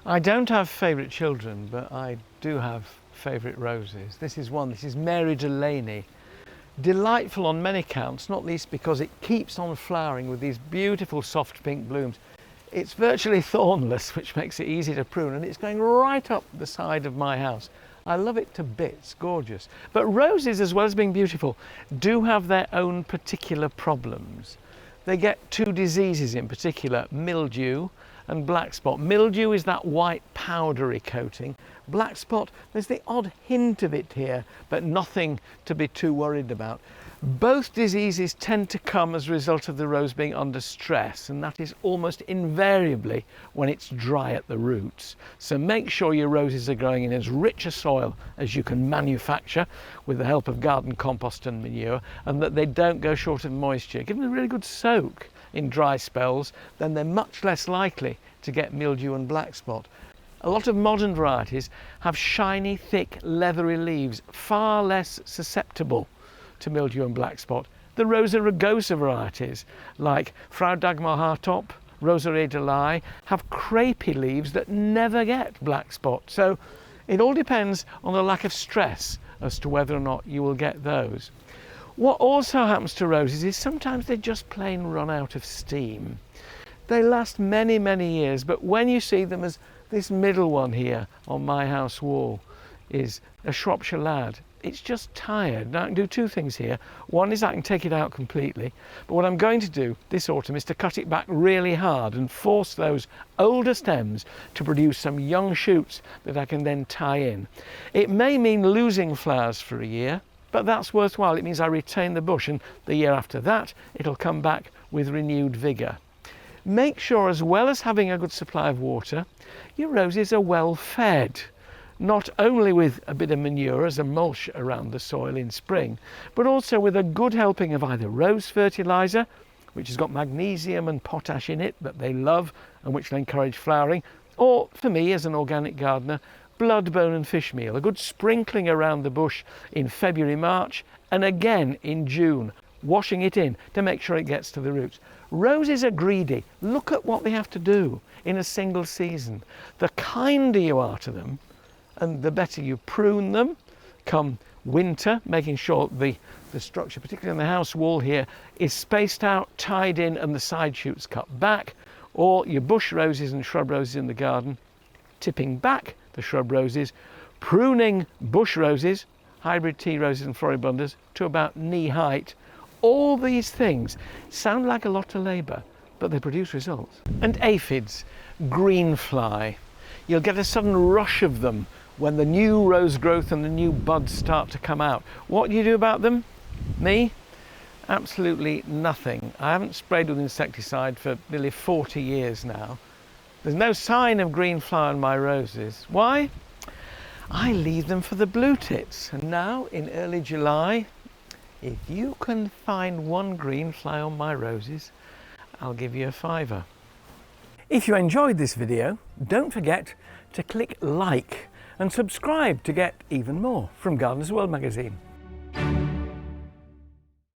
I don't have favourite children, but I do have favourite roses. This is one, this is Mary Delaney. Delightful on many counts, not least because it keeps on flowering with these beautiful soft pink blooms. It's virtually thornless, which makes it easy to prune, and it's going right up the side of my house. I love it to bits, gorgeous. But roses, as well as being beautiful, do have their own particular problems. They get two diseases in particular, mildew and black spot. Mildew is that white powdery coating. Black spot, there's the odd hint of it here, but nothing to be too worried about. Both diseases tend to come as a result of the rose being under stress, and that is almost invariably when it's dry at the roots. So make sure your roses are growing in as rich a soil as you can manufacture with the help of garden compost and manure, and that they don't go short of moisture. Give them a really good soak in dry spells, then they're much less likely to get mildew and black spot. A lot of modern varieties have shiny, thick, leathery leaves, far less susceptible to mildew and black spot. The Rosa rugosa varieties, like Frau Dagmar Hartop, Rosa Edelei, have crepey leaves that never get black spot. So it all depends on the lack of stress as to whether or not you will get those. What also happens to roses is sometimes they just plain run out of steam. They last many, many years, but when you see them, as this middle one here on my house wall is a Shropshire Lad, it's just tired. Now I can do two things here. One is I can take it out completely, but what I'm going to do this autumn is to cut it back really hard and force those older stems to produce some young shoots that I can then tie in. It may mean losing flowers for a year, but that's worthwhile. It means I retain the bush, and the year after that it'll come back with renewed vigour. Make sure, as well as having a good supply of water, your roses are well fed. Not only with a bit of manure as a mulch around the soil in spring, but also with a good helping of either rose fertiliser, which has got magnesium and potash in it that they love and which will encourage flowering, or for me as an organic gardener, blood, bone and fish meal, a good sprinkling around the bush in February, March, and again in June, washing it in to make sure it gets to the roots. Roses are greedy. Look at what they have to do in a single season. The kinder you are to them, and the better you prune them come winter, making sure the structure, particularly on the house wall here, is spaced out, tied in, and the side shoots cut back, or your bush roses and shrub roses in the garden, tipping back the shrub roses, pruning bush roses, hybrid tea roses and floribundas to about knee height. All these things sound like a lot of labour, but they produce results. And aphids, green fly. You'll get a sudden rush of them when the new rose growth and the new buds start to come out. What do you do about them? Me? Absolutely nothing. I haven't sprayed with insecticide for nearly 40 years now. There's no sign of green fly on my roses. Why? I leave them for the blue tits. And now in early July, if you can find one green fly on my roses, I'll give you a £5. If you enjoyed this video, don't forget to click like and subscribe to get even more from Gardener's World magazine.